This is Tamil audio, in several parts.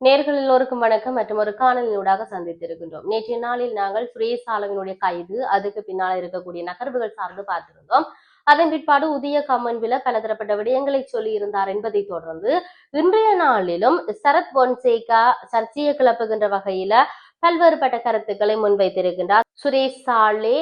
நேர்கள் எல்லோருக்கும் வணக்கம் மற்றும் ஒரு காணொலியூடாக சந்தித்திருக்கின்றோம். நேற்றைய நாளில் நாங்கள் சுரேஷ் சாலவினுடைய கைது, அதுக்கு பின்னால் இருக்கக்கூடிய நகர்வுகள் சார்ந்து பார்த்திருந்தோம். அதன் பிற்பாடு உதய கம்மன்பில பலதரப்பட்ட விடயங்களை சொல்லி இருந்தார் என்பதை தொடர்ந்து இன்றைய நாளிலும் சரத் பொன்சேகா சர்ச்சையை கிளப்புகின்ற வகையில பல்வேறுபட்ட கருத்துக்களை முன்வைத்திருக்கின்றார். சுரேஷ் சாலே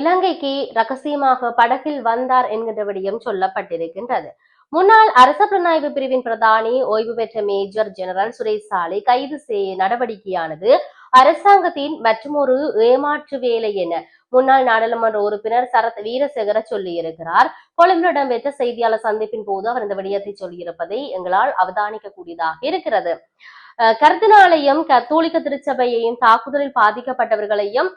இலங்கைக்கு ரகசியமாக படகில் வந்தார் என்கின்ற விடயம் சொல்லப்பட்டிருக்கின்றது. முன்னாள் அரச புலனாய்வு பிரிவின் பிரதானி ஓய்வு பெற்ற மேஜர் ஜெனரல் சுரேஷ் சாலை கைது நடவடிக்கையானது அரசாங்கத்தின் மற்றொரு ஏமாற்று வேலை என முன்னாள் நாடாளுமன்ற உறுப்பினர் சரத் வீரசேகர சொல்லி இருக்கிறார். கொழும்பில் இடம்பெற்ற செய்தியாளர் சந்திப்பின் போது அவர் இந்த விடயத்தை சொல்லியிருப்பதை எங்களால் அவதானிக்க கூடியதாக இருக்கிறது. கர்தினாலையும் கத்தோலிக்க திருச்சபையையும் தாக்குதலில் பாதிக்கப்பட்டவர்களையும்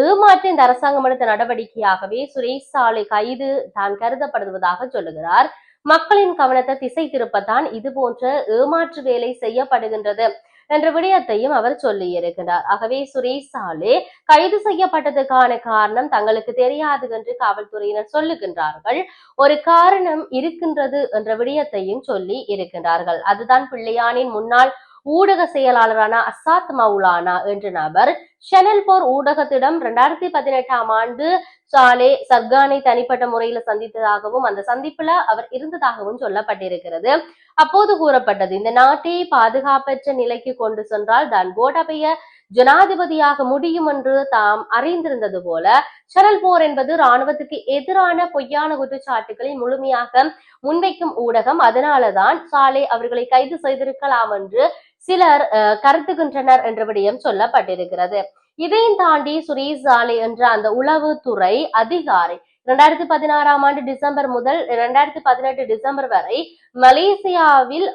ஏமாற்ற இந்த அரசாங்கம் எடுத்த நடவடிக்கையாகவே சுரேஷ் சாலை கைது தான் கருதப்படுவதாக சொல்லுகிறார். மக்களின் கவனத்தை திசை திருப்பத்தான் இது போன்ற ஏமாற்று வேலை செய்யப்படுகின்றது என்ற விடயத்தையும் அவர் சொல்லி இருக்கின்றார். ஆகவே சுரேஷ் சாலே கைது செய்யப்பட்டதுக்கான காரணம் தங்களுக்கு தெரியாது என்று காவல்துறையினர் சொல்லுகின்றார்கள். ஒரு காரணம் இருக்கின்றது என்ற விடயத்தையும் சொல்லி இருக்கின்றார்கள். அதுதான் பிள்ளையானின் முன்னாள் ஊடக செயலாளரான அசாத் மௌலானா என்ற நபர் ஷெனல் போர் ஊடகத்திடம் 2018ஆம் ஆண்டு சாலே சர்கானை தனிப்பட்ட முறையில சந்தித்ததாகவும் அந்த சந்திப்புல அவர் இருந்ததாகவும் சொல்லப்பட்டிருக்கிறது. அப்போது கூறப்பட்டது, இந்த நாட்டை பாதுகாப்பற்ற நிலைக்கு கொண்டு சென்றால் தான் கோட்டாபய ஜனாதிபதியாக முடியும் என்று தாம் அறிந்திருந்தது போல ஷெனல் போர் என்பது இராணுவத்துக்கு எதிரான பொய்யான குற்றச்சாட்டுகளை முழுமையாக முன்வைக்கும் ஊடகம். அதனாலதான் சாலே அவர்களை கைது செய்திருக்கலாம் என்று சிலர் கருத்துகின்றனர் என்ற விடயம் சொல்லப்பட்டிருக்கிறது. இதையும் தாண்டி சுரேஷ் சாலே என்ற அந்த உளவுத்துறை அதிகாரி 2016ஆம் ஆண்டு டிசம்பர் முதல் 2018 டிசம்பர் வரை மலேசியாவில்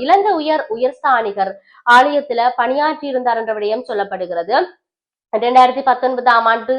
இலங்கை உயர்ஸ்தானிகர் ஆலயத்துல பணியாற்றி இருந்தார் என்ற விடயம் சொல்லப்படுகிறது. 2019ஆம் ஆண்டு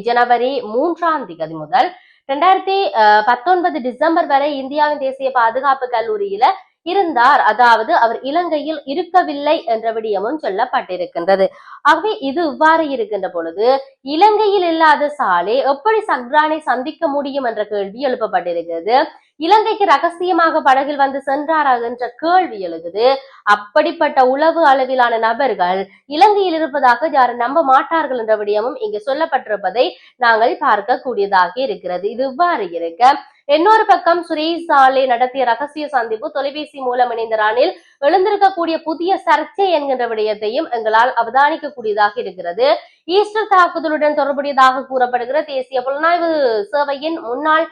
ஜனவரி 3ஆம் தேதி முதல் 2019 டிசம்பர் வரை இந்தியாவின் தேசிய பாதுகாப்பு கல்லூரியில இருந்தார். அதாவது அவர் இலங்கையில் இருக்கவில்லை என்ற விடயமும் சொல்லப்பட்டிருக்கின்றது. ஆகவே இது இவ்வாறு இருக்கின்ற பொழுது இலங்கையில் இல்லாத சாலே எப்படி சக்ரானை சந்திக்க முடியும் என்ற கேள்வி எழுப்பப்பட்டிருக்கிறது. இலங்கைக்கு ரகசியமாக படகில் வந்து சென்றாரா என்ற கேள்வி எழுகுது. அப்படிப்பட்ட உளவு அளவிலான நபர்கள் இலங்கையில் இருப்பதாக யாரும் நம்ப மாட்டார்கள் என்ற விடயமும் இங்கு சொல்லப்பட்டிருப்பதை நாங்கள் பார்க்க கூடியதாக இருக்கிறது. இது இவ்வாறு இருக்க இன்னொரு பக்கம் சுரேஷ் சாலே நடத்திய ரகசிய சந்திப்பு தொலைபேசி மூலம் இணைந்த ராணில் எழுந்திருக்கக்கூடிய புதிய சர்ச்சை என்கின்ற விடயத்தையும் எங்களால் அவதானிக்க கூடியதாக இருக்கிறது. ஈஸ்டர் தாக்குதலுடன் தொடர்புடையதாக கூறப்படுகிற தேசிய புலனாய்வு சேவையின் முன்னாள்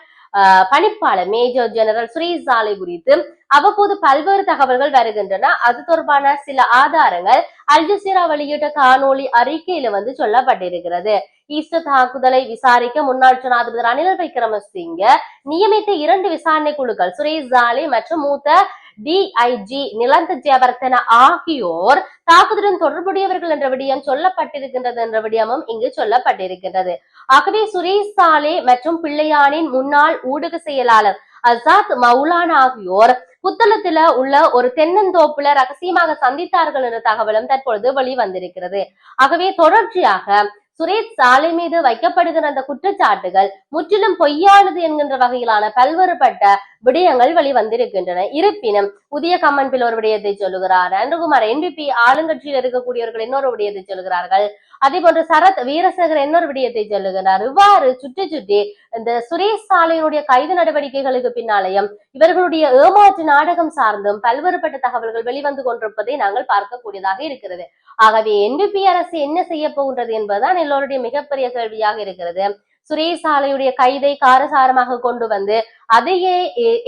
பணிப்பாளர் மேஜர் ஜெனரல் சுரேஷ் சாலை குறித்து அவ்வப்போது பல்வேறு தகவல்கள் வருகின்றன. அது தொடர்பான சில ஆதாரங்கள் அல் ஜசீரா வெளியிட்ட காணொலி அறிக்கையில சொல்லப்பட்டிருக்கிறது. ஈஸ்டர் தாக்குதலை விசாரிக்க முன்னாள் ஜனாதிபதி ரணில் விக்ரமசிங்க நியமித்த 2 விசாரணை குழுக்கள் சுரேஷ் சாலே மற்றும் மூத்த டிஐஜி நிலந்த ஜெயவர்தன ஆகியோர் தாக்குதலுடன் தொடர்புடையவர்கள் என்ற விடயம் சொல்லப்பட்டிருக்கின்றது என்ற விடயமும் இங்கு சொல்லப்பட்டிருக்கின்றது. ஆகவே சுரேஷ் சாலே மற்றும் பிள்ளையானின் முன்னாள் ஊடக செயலாளர் அசாத் மௌலானா ஆகியோர் புத்தளத்துல உள்ள ஒரு தென்னந்தோப்புல ரகசியமாக சந்தித்தார்கள் என்ற தகவலும் தற்பொழுது வெளிவந்திருக்கிறது. ஆகவே தொடர்ச்சியாக சுரேஷ் சாலை மீது வைக்கப்படுகிற அந்த குற்றச்சாட்டுகள் முற்றிலும் பொய்யானது என்கின்ற வகையிலான பல்வேறுபட்ட விடயங்கள் வெளிவந்திருக்கின்றன. இருப்பினும் புதிய கம்மன்பில் ஒரு விடயத்தை சொல்லுகிறார். அன்புகுமார் என்பிபி ஆளுங்கட்சியில் இருக்கக்கூடியவர்கள் இன்னொரு விடயத்தை சொல்லுகிறார்கள். அதே போன்று சரத் வீரசேகர் இன்னொரு விடயத்தை சொல்லுகிறார். இவ்வாறு சுற்றி இந்த சுரேஷ் சாலையினுடைய கைது நடவடிக்கைகளுக்கு பின்னாலேயும் இவர்களுடைய ஏமாற்று நாடகம் சார்ந்தும் பல்வேறுபட்ட தகவல்கள் வெளிவந்து கொண்டிருப்பதை நாங்கள் பார்க்கக்கூடியதாக இருக்கிறது. ஆகவே என்பிபி அரசு என்ன செய்ய போகின்றது என்பதுதான் எல்லோருடைய மிகப்பெரிய கேள்வியாக இருக்கிறது. சுரேஷ் சாலையுடைய கைதை காரசாரமாக கொண்டு வந்து அதையே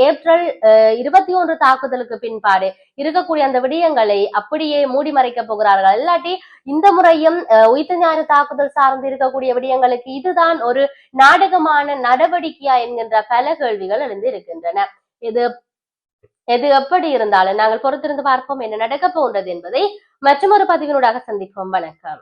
ஏப்ரல் 21 தாக்குதலுக்கு பின்பாடு இருக்கக்கூடிய அந்த விடயங்களை அப்படியே மூடி மறைக்க போகிறார்கள். இல்லாட்டி இந்த முறையும் உயிர்த்த ஞாயிறு தாக்குதல் சார்ந்து இருக்கக்கூடிய விடயங்களுக்கு இதுதான் ஒரு நாடகமான நடவடிக்கையா என்கின்ற பல கேள்விகள் எழுந்து இருக்கின்றன. எது எப்படி இருந்தாலும் நாங்கள் பொறுத்திருந்து பார்ப்போம் என்ன நடக்க போன்றது என்பதை மற்றொரு பதிவினூடாக சந்திப்போம். வணக்கம்.